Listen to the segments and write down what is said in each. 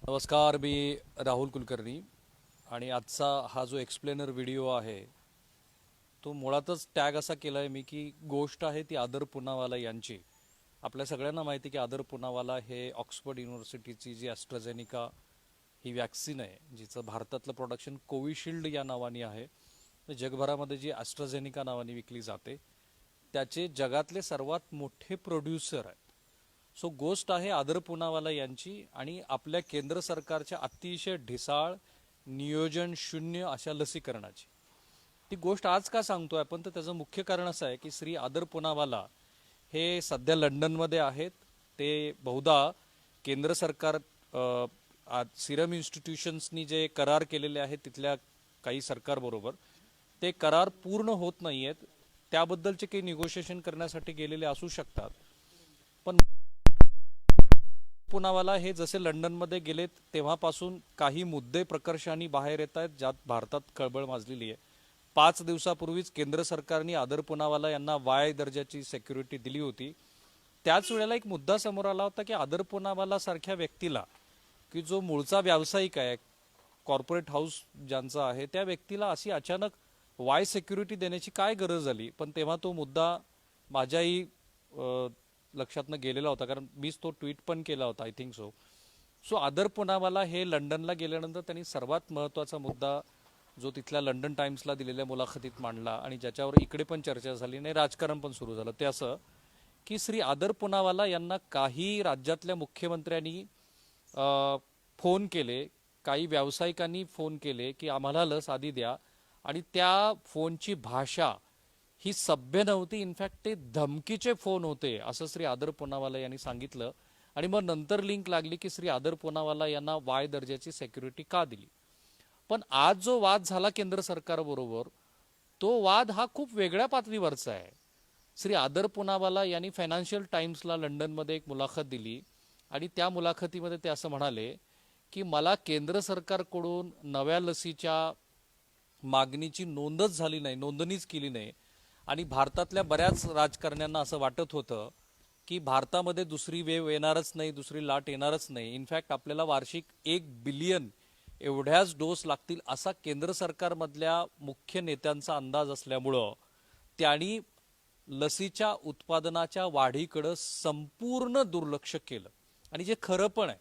नमस्कार, मी राहुल कुलकर्णी आणि आजचा हा जो एक्सप्लेनर व्हिडिओ आहे तो मुळातच टॅग असा केला आहे मी की गोष्ट आहे ती आदर पूनावाला यांची. आपल्या सगळ्यांना माहिती की आदर पूनावाला हे ऑक्सफर्ड युनिव्हर्सिटीची जी ॲस्ट्राझेनिका ही वॅक्सिन आहे जिचं भारतातलं प्रोडक्शन कोविशिल्ड या नावाने आहे, जगभरामध्ये जी ॲस्ट्राझेनिका नावाने विकली जाते त्याचे जगातले सर्वात मोठे प्रोड्युसर आहेत. सो गोष्ट आहे आदर पूनावाला यांची आणि आपल्या केंद्र सरकारच्या अतिशय ढिसाळ नियोजन शून्य अशा लसीकरणाची. ती गोष्ट आज का सांगतोय आपण, तर त्याचं मुख्य कारण असं आहे की श्री आदर पूनावाला हे सध्या लंडनमध्ये आहेत. ते बहुधा केंद्र सरकार सिरम इन्स्टिट्यूशन्सनी जे करार केलेले आहेत तिथल्या काही सरकारबरोबर ते करार पूर्ण होत नाहीयेत, त्याबद्दलचे काही निगोशिएशन करण्यासाठी गेलेले असू शकतात. पण पूनावाला हे जसे लंडनमध्ये गेलेत तेव्हापासून काही मुद्दे प्रकर्षाने बाहेर येत आहेत ज्यात भारतात कळबळ माजलेली आहे. 5 दिवसापूर्वीच केंद्र सरकारने आदर पूनावाला यांना वाय दर्जाची सिक्युरिटी दिली होती. त्याच वेळेला एक मुद्दा समोर आला होता की आदर पूनावाला सारख्या व्यक्तीला, की जो मूळचा व्यावसायिक आहे, कॉर्पोरेट हाऊस ज्यांचा आहे, त्या व्यक्तीला अशी अचानक वाय सिक्युरिटी देण्याची काय गरज झाली. पण तेव्हा तो मुद्दा माझ्याही लक्षातनं गेलेला होता, कारण मीच तो ट्विट पण केला होता, आय थिंक सो. सो आदर पूनावाला हे लंडनला गेल्यानंतर त्यांनी सर्वात महत्त्वाचा मुद्दा जो तिथल्या लंडन टाइम्सला दिलेल्या मुलाखतीत मांडला आणि ज्याच्यावर इकडे पण चर्चा झाली आणि राजकारण पण सुरू झालं, ते असं की श्री आदर पूनावाला यांना काही राज्यातल्या मुख्यमंत्र्यांनी फोन केले, काही व्यावसायिकांनी फोन केले की आम्हाला लस आधी द्या, आणि त्या फोनची भाषा ही सभ्य नव्हती. इनफॅक्ट ते धमकीचे फोन होते असं श्री आदर पूनावाला यांनी सांगितलं. आणि मग नंतर लिंक लागली की श्री आदर पूनावाला यांना वाय दर्जाची सिक्युरिटी का दिली. पण आज जो वाद झाला केंद्र सरकारबरोबर, तो वाद हा खूप वेगळ्या पातळीवरचा आहे. श्री आदर पूनावाला यांनी फायनान्शियल टाइम्सला लंडनमध्ये एक मुलाखत दिली आणि त्या मुलाखतीमध्ये ते असं म्हणाले की मला केंद्र सरकारकडून नव्या लसीच्या मागणीची नोंदच झाली नाही, नोंदणीच केली नाही. आणि भारतातल्या बऱ्याच राजकारण्यांना असं वाटत होतं की भारतामध्ये दुसरी वेव येणारच नाही, दुसरी लाट येणारच नाही. इनफॅक्ट आपल्याला वार्षिक 1 बिलियन एवढ्याच डोस लागतील असा केंद्र सरकारमधल्या मुख्य नेत्यांचा अंदाज असल्यामुळं त्यांनी लसीच्या उत्पादनाच्या वाढीकडे संपूर्ण दुर्लक्ष केलं. आणि जे खरं पण आहे,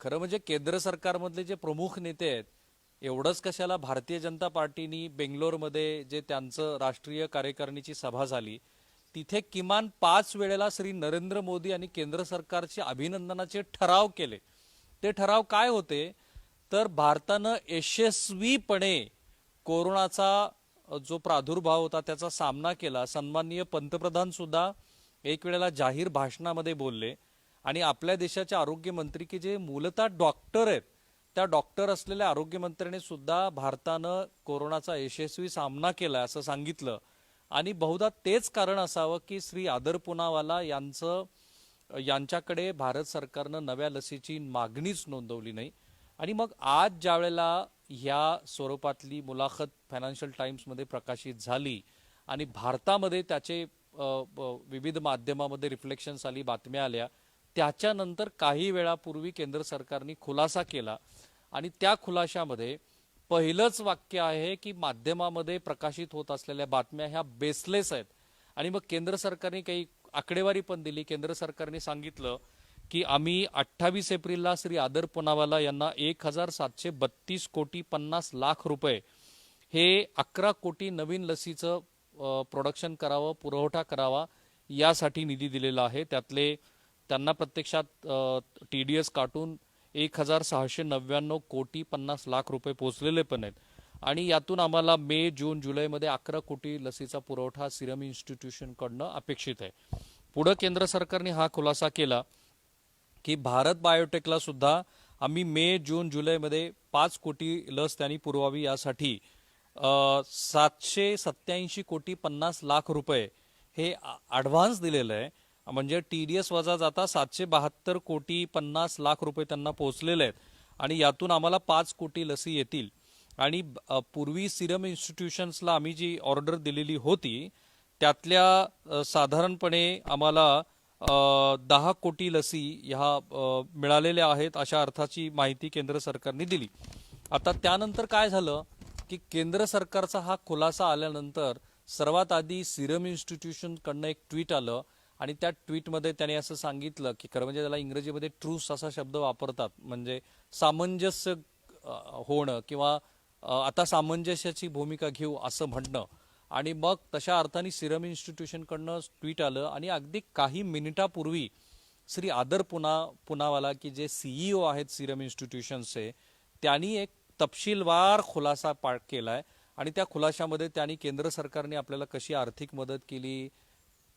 खरं म्हणजे केंद्र सरकारमधले जे प्रमुख नेते आहेत, एवढंच कशाला, भारतीय जनता पार्टीनी बेंगलोरमध्ये जे त्यांचं राष्ट्रीय कार्यकारिणीची सभा झाली तिथे किमान 5 वेळेला श्री नरेंद्र मोदी आणि केंद्र सरकारचे अभिनंदनाचे ठराव केले. ते ठराव काय होते, तर भारतानं यशस्वीपणे कोरोनाचा जो प्रादुर्भाव होता त्याचा सामना केला. सन्माननीय पंतप्रधान सुद्धा एक वेळेला जाहीर भाषणामध्ये बोलले आणि आपल्या देशाचे आरोग्यमंत्री की जे मूलतः डॉक्टर आहेत, त्या डॉक्टर असलेल्या आरोग्यमंत्र्यांनी सुद्धा भारतानं कोरोनाचा यशस्वी सामना केला असं सांगितलं. आणि बहुधा तेच कारण असावं की श्री आदर पूनावाला यांच्याकडे भारत सरकारनं नव्या लसीची मागणीच नोंदवली नाही. आणि मग आज ज्या वेळेला ह्या स्वरूपातली मुलाखत फायनान्शियल टाइम्समध्ये प्रकाशित झाली आणि भारतामध्ये त्याचे विविध माध्यमामध्ये रिफ्लेक्शन्स आली, बातम्या आल्या, त्याच्यानंतर काही वेळापूर्वी केंद्र सरकारने खुलासा केला. आणि त्या खुलाशामध्ये पहिलंच वाक्य आहे की माध्यमामध्ये प्रकाशित होत असलेल्या बातम्या ह्या बेसलेस आहेत. आणि मग केंद्र सरकारने काही आकडेवारी पण दिली. केंद्र सरकारने सांगितलं की आम्ही 28 एप्रिलला श्री आदर पूनावाला यांना 1,732,50,00,000 रुपये हे 11 कोटी नवीन लसीचं प्रोडक्शन करावं, पुरवठा करावा यासाठी निधी दिलेला आहे. त्यातले त्यांना प्रत्यक्षात TDS काटून 1,699,50,00,000 रुपये पोचलेले पण आहेत. आणि यातून आम्हाला मे, जून, जुलैमध्ये 11 कोटी लसीचा पुरवठा सिरम इन्स्टिट्यूशनकडनं अपेक्षित आहे. पुढं केंद्र सरकारने हा खुलासा केला की भारत बायोटेकला सुद्धा आम्ही मे, जून, जुलैमध्ये 5 कोटी लस त्यांनी पुरवावी यासाठी 787,50,00,000 रुपये हे ॲडव्हान्स दिलेलं आहे. म्हणजे TDS वजा जाता 772,50,00,000 रुपये त्यांना पोहोचलेले आहेत. आणि यातून आम्हाला 5 कोटी लसी येतील. आणि पूर्वी सिरम इन्स्टिट्यूशन्सला आम्ही जी ऑर्डर दिलेली होती त्यातल्या साधारणपणे आम्हाला 10 कोटी लसी ह्या मिळालेल्या आहेत अशा अर्थाची माहिती केंद्र सरकारने दिली. आता त्यानंतर काय झालं की केंद्र सरकारचा हा खुलासा आल्यानंतर सर्वात आधी सिरम इन्स्टिट्यूशन कडनं एक ट्विट आलं आणि त्या ट्विटमध्ये त्याने असं सांगितलं की खरं म्हणजे त्याला इंग्रजीमध्ये ट्रूस असा शब्द वापरतात, म्हणजे सामंजस्य होणं किंवा आता सामंजस्याची भूमिका घेऊ असं म्हणणं. आणि मग तशा अर्थाने सिरम इन्स्टिट्यूशनकडनं ट्विट आलं आणि अगदी काही मिनिटापूर्वी श्री आदर पुनावाला की जे सीईओ आहेत सिरम इन्स्टिट्यूशनचे, त्यांनी एक तपशीलवार खुलासा केलाय आणि त्या खुलाशामध्ये त्यांनी केंद्र सरकारने आपल्याला कशी आर्थिक मदत केली,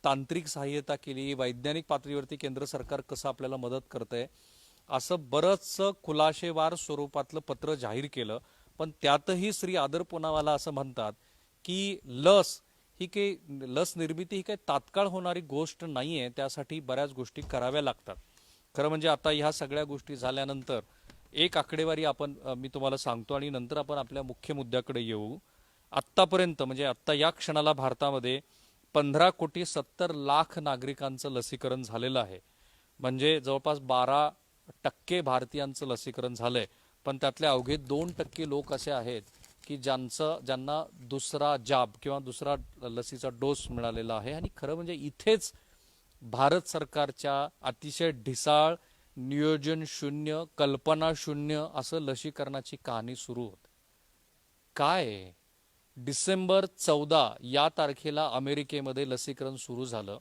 तांत्रिक सहाय्यता केली, वैज्ञानिक पातळीवरती केंद्र सरकार कसं आपल्याला मदत करतंय असं बरंचसं खुलाशेवार स्वरूपातलं पत्र जाहीर केलं. पण त्यातही श्री आदर पुनावाला असं म्हणतात की लस निर्मिती ही काही तात्काळ होणारी गोष्ट नाहीये, त्यासाठी बऱ्याच गोष्टी कराव्या लागतात. खरं म्हणजे आता ह्या सगळ्या गोष्टी झाल्यानंतर एक आकडेवारी मी तुम्हाला सांगतो आणि नंतर आपण आपल्या मुख्य मुद्द्याकडे येऊ. आत्तापर्यंत म्हणजे आत्ता या क्षणाला भारतामध्ये 15,70,00,000 नागरिकांचं लसीकरण झालेलं आहे. म्हणजे जवळपास 12% भारतीयांचं लसीकरण झालंय. पण त्यातले अवघे 2% लोक असे आहेत की ज्यांना दुसरा जाब किंवा दुसरा लसीचा डोस मिळालेला आहे. आणि खरं म्हणजे इथेच भारत सरकारच्या अतिशय ढिसाळ, नियोजन शून्य, कल्पना शून्य असं लसीकरणाची कहाणी सुरू होते. काय डिसेंबर 14 या तारखेला अमेरिकेमध्ये लसीकरण सुरू झालं.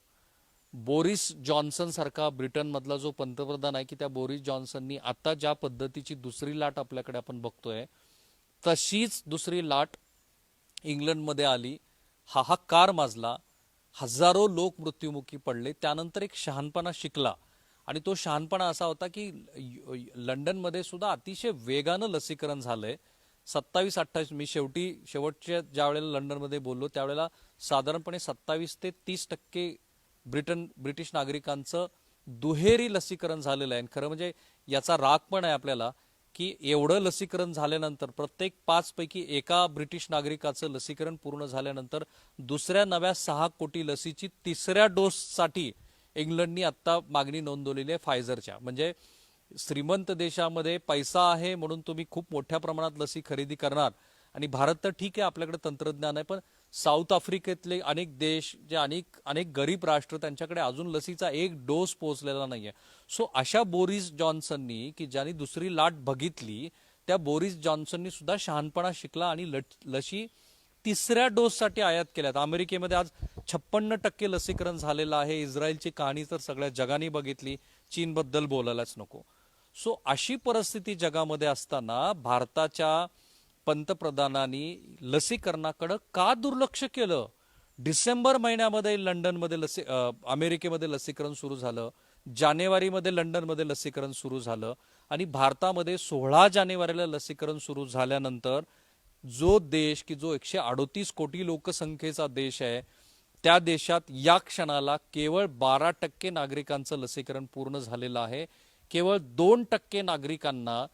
बोरिस जॉन्सन सारखा ब्रिटनमधला जो पंतप्रधान आहे की त्या बोरिस जॉन्सननी आता ज्या पद्धतीची दुसरी लाट आपल्याकडे आपण बघतोय तशीच दुसरी लाट इंग्लंडमध्ये आली. हाहाकार माजला, हजारो लोक मृत्युमुखी पडले. त्यानंतर एक शहाणपणा शिकला आणि तो शहाणपणा असा होता की लंडनमध्ये सुद्धा अतिशय वेगानं लसीकरण झालंय. 27-28 मी शेवटच्या ज्या वेळेला लंडनमध्ये बोललो त्यावेळेला साधारणपणे 27 ते 30% ब्रिटिश नागरिकांचं दुहेरी लसीकरण झालेलं आहे. खरं म्हणजे याचा राग पण आहे आपल्याला की एवढं लसीकरण झाल्यानंतर प्रत्येक 5 पैकी एका ब्रिटिश नागरिकाचं लसीकरण पूर्ण झाल्यानंतर दुसऱ्या नव्या 6 कोटी लसीची तिसऱ्या डोससाठी इंग्लंडनी आता मागणी नोंदवलेली आहे फायझरच्या. म्हणजे श्रीमंत देशामध्ये पैसा आहे म्हणून तुम्ही खूप मोठ्या प्रमाणात लसी खरेदी करणार. आणि भारत तर ठीक आहे आपल्याकडे तंत्रज्ञान आहे, पण साऊथ आफ्रिकेतले अनेक देश जे अनेक गरीब राष्ट्र त्यांच्याकडे अजून लसीचा एक डोस पोहोचलेला नाहीये. सो अशा बोरिस जॉन्सननी की ज्यांनी दुसरी लाट बघितली त्या बोरिस जॉन्सननी सुद्धा शहाणपणा शिकला आणि लसी तिसऱ्या डोससाठी आयात केल्यात. अमेरिकेमध्ये आज 56% लसीकरण झालेलं आहे. इस्रायलची कहाणी तर सगळ्या जगाने बघितली, चीनबद्दल बोलायलाच नको. सो अशी परिस्थिती जगामध्ये असताना भारताच्या पंतप्रधानांनी लसीकरणाकडे का दुर्लक्ष केलं? डिसेंबर महिन्यामध्ये अमेरिकेमध्ये लसीकरण सुरू झालं, जानेवारीमध्ये लंडनमध्ये लसीकरण सुरू झालं आणि भारतामध्ये 16 जानेवारीला लसीकरण सुरू झाल्यानंतर जो देश की जो 138 कोटी लोकसंख्येचा देश आहे त्या देशात या क्षणाला केवळ 12% नागरिकांचं लसीकरण पूर्ण झालेलं आहे. केवळ 2% नागरिकांना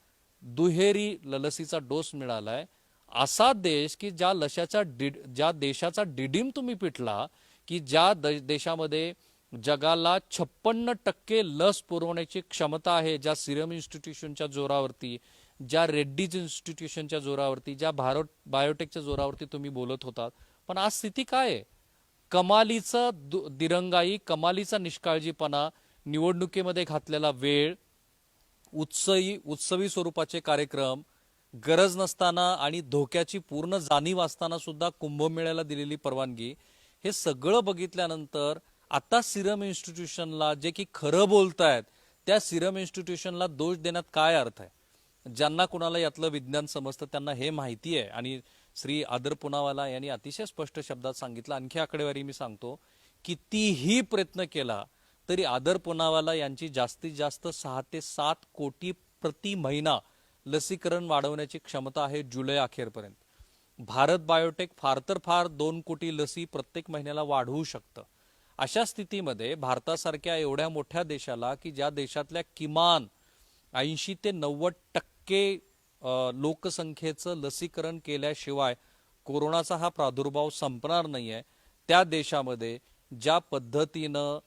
दुहेरी लसीचा डोस मिळालाय. असा देश की ज्या देशाचा डिडीम तुम्ही पिटला की ज्या देशामध्ये जगाला 56% लस पुरवण्याची क्षमता आहे, ज्या सिरम इन्स्टिट्यूशनच्या जोरावरती, ज्या रेड्डीज इन्स्टिट्यूशनच्या जोरावरती, ज्या भारत बायोटेकच्या जोरावरती तुम्ही बोलत होतात. पण आज स्थिती काय आहे? कमालीचा दिरंगाई, कमालीचा निष्काळजीपणा, निवडणुकीमध्ये घातलेला वेळ, उत्सवी स्वरूपाचे कार्यक्रम, गरज नसताना आणि धोक्याची पूर्ण जाणीव असताना सुद्धा कुंभमेळ्याला दिलेली परवानगी, हे सगळं बघितल्यानंतर आता सिरम इन्स्टिट्यूशनला जे की खरं बोलतायत त्या सिरम इन्स्टिट्यूशनला दोष देण्यात काय अर्थ आहे? ज्यांना कुणाला यातलं विज्ञान समजतं त्यांना हे माहिती आहे. आणि श्री आदर पुनावाला यांनी अतिशय स्पष्ट शब्दात सांगितलं. आणखी आकडेवारी मी सांगतो, कितीही प्रयत्न केला तरी आदर पुनावाला यांची जास्तीत जास्त 6 ते 7 कोटी प्रति महिना लसीकरण वाढवण्याची क्षमता आहे जुलै अखेरपर्यंत. भारत बायोटेक फार तर फार 2 कोटी लसी प्रत्येक महिन्याला वाढवू शकतं. अशा स्थितीमध्ये भारतासारख्या एवढ्या मोठ्या देशाला की ज्या देशातल्या किमान 80 ते 90% लोकसंख्येचं लसीकरण केल्याशिवाय कोरोनाचा हा प्रादुर्भाव संपणार नाहीये, त्या देशामध्ये ज्या पद्धतीनं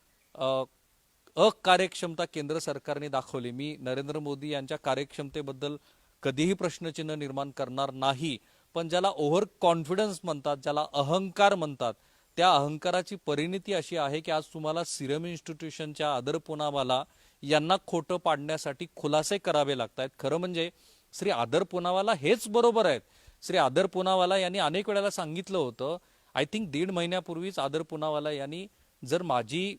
अकार्यक्षमता केंद्र सरकारने दाखवली. मी नरेंद्र मोदी यांच्या कार्यक्षमतेबद्दल कधीही प्रश्नचिन्ह निर्माण करणार नाही, पण ज्याला ओव्हर कॉन्फिडन्स म्हणतात, ज्याला अहंकार म्हणतात, त्या अहंकाराची परिणिती अशी आहे की आज तुम्हाला सिरम इन्स्टिट्यूशनच्या आदर पुनावाला यांना खोटं पाडण्यासाठी खुलासे करावे लागत आहेत. खरं म्हणजे श्री आदर पुनावाला हेच बरोबर आहेत. श्री आदर पुनावाला यांनी अनेक वेळेला सांगितलं होतं, आय थिंक 1.5 महिन्यापूर्वीच आदर पुनावाला यांनी जर माझी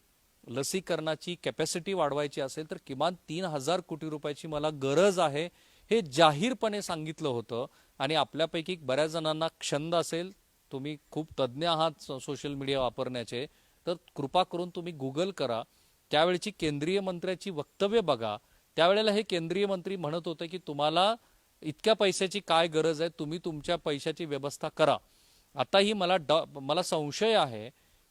लसीकरणाची कॅपॅसिटी वाढवायची असेल तर किमान 3,000 कोटी रुपयाची मला गरज आहे हे जाहीरपणे सांगितलं होतं. आणि आपल्यापैकी बऱ्याच जणांना क्षंद असेल, तुम्ही खूप तज्ज्ञ आहात सोशल मीडिया वापरण्याचे, तर कृपा करून तुम्ही गुगल करा, त्यावेळची केंद्रीय मंत्र्याची वक्तव्य बघा. त्यावेळेला हे केंद्रीय मंत्री म्हणत होते की तुम्हाला इतक्या पैशाची काय गरज आहे, तुम्ही तुमच्या पैशाची व्यवस्था करा. आताही मला संशय आहे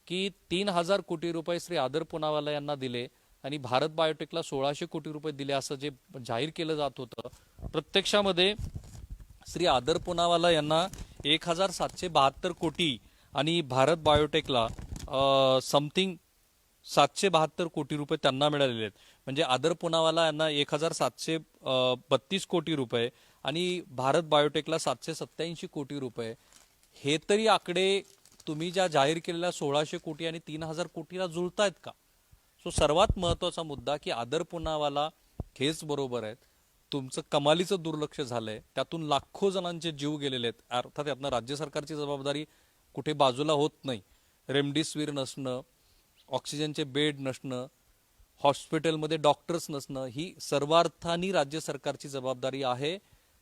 की 3,000 कोटी रुपये श्री आदर पुनावाला यांना दिले आणि भारत बायोटेकला 1,600 कोटी रुपये दिले असं जे जाहीर केलं जात होतं, प्रत्यक्षामध्ये श्री आदर पुनावाला यांना 1,772 कोटी आणि भारत बायोटेकला समथिंग 772 कोटी रुपये त्यांना मिळालेले आहेत. म्हणजे आदर पुनावाला यांना 1,732 कोटी रुपये आणि भारत बायोटेकला 787 कोटी रुपये. हे तरी आकडे तुम्ही ज्या जाहीर केलेल्या 1,600 कोटी आणि 3,000 कोटीला जुळतायत का? सो सर्वात महत्वाचा मुद्दा की आदर पुनावाला हेच बरोबर आहेत, तुमचं कमालीचं दुर्लक्ष झालंय, त्यातून लाखो जणांचे जीव गेलेले आहेत. अर्थात यातनं राज्य सरकारची जबाबदारी कुठे बाजूला होत नाही. रेमडेसिवीर नसणं, ऑक्सिजनचे बेड नसणं, हॉस्पिटलमध्ये डॉक्टर्स नसणं, ही सर्वार्थाने राज्य सरकारची जबाबदारी आहे.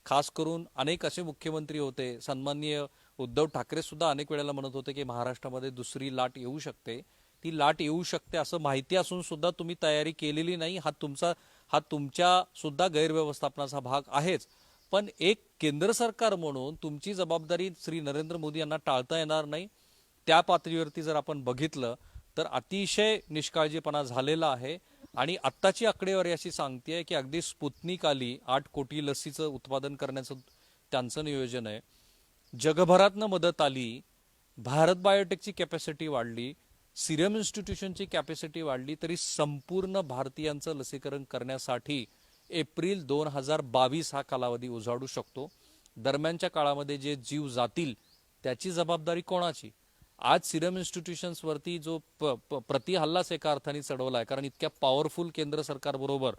खास करून अनेक असे मुख्यमंत्री होते, सन्माननीय उद्धव ठाकरे सुद्धा अनेक वेळेला म्हणत होते की महाराष्ट्रामध्ये दुसरी लाट येऊ शकते. ती लाट येऊ शकते असं माहिती असून सुद्धा तुम्ही तयारी केलेली नाही. हा तुमच्या सुद्धा गैरव्यवस्थापनाचा भाग आहेच. पण एक केंद्र सरकार म्हणून तुमची जबाबदारी श्री नरेंद्र मोदी यांना टाळता येणार नाही. त्या पातळीवरती जर आपण बघितलं तर अतिशय निष्काळजीपणा झालेला आहे. आणि आत्ताची आकडेवारी अशी सांगते की अगदी स्पुतनिक आली, 8 कोटी लसीचं उत्पादन करण्याचं त्यांचं नियोजन आहे. जगभरातनं मदत आली, भारत बायोटेकची कॅपॅसिटी वाढली, सिरम इन्स्टिट्यूशनची कॅपॅसिटी वाढली, तरी संपूर्ण भारतीयांचं लसीकरण करण्यासाठी एप्रिल 2022 हा कालावधी उजाडू शकतो. दरम्यानच्या काळामध्ये जे जीव जातील त्याची जबाबदारी कोणाची? आज सिरम इन्स्टिट्यूशन्सवरती जो प्रति हल्लाच एका अर्थाने चढवला आहे, कारण इतक्या पॉवरफुल केंद्र सरकारबरोबर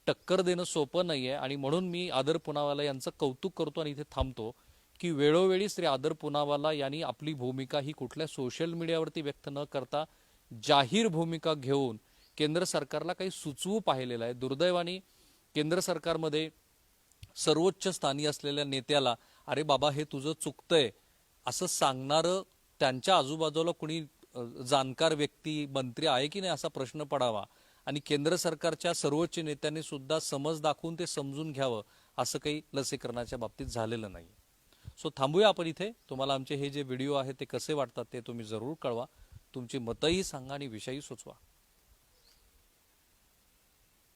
टक्कर देणं सोपं नाहीये. आणि म्हणून मी आदर पुनावाला यांचं कौतुक करतो आणि इथे थांबतो की वेळोवेळी श्री आदर पुनावाला यांनी आपली भूमिका ही कुठल्या सोशल मीडियावरती व्यक्त न करता जाहीर भूमिका घेऊन केंद्र सरकारला काही सुचवू पाहिलेलं आहे. दुर्दैवाने केंद्र सरकारमध्ये सर्वोच्च स्थानी असलेल्या नेत्याला अरे बाबा हे तुझं चुकतंय असं सांगणारं त्यांच्या आजूबाजूला कुणी जाणकार व्यक्ती, मंत्री आहे की नाही असा प्रश्न पडावा. आणि केंद्र सरकारच्या सर्वोच्च नेत्यांनी सुद्धा समज दाखवून ते समजून घ्यावं, असं काही लसीकरणाच्या बाबतीत झालेलं नाही. सो थांबूया आपण इथे. तुम्हाला आमचे हे जे व्हिडिओ आहेत ते कसे वाटतात ते तुम्ही जरूर कळवा. तुमची मतंही सांगा आणि विषयही सुचवा.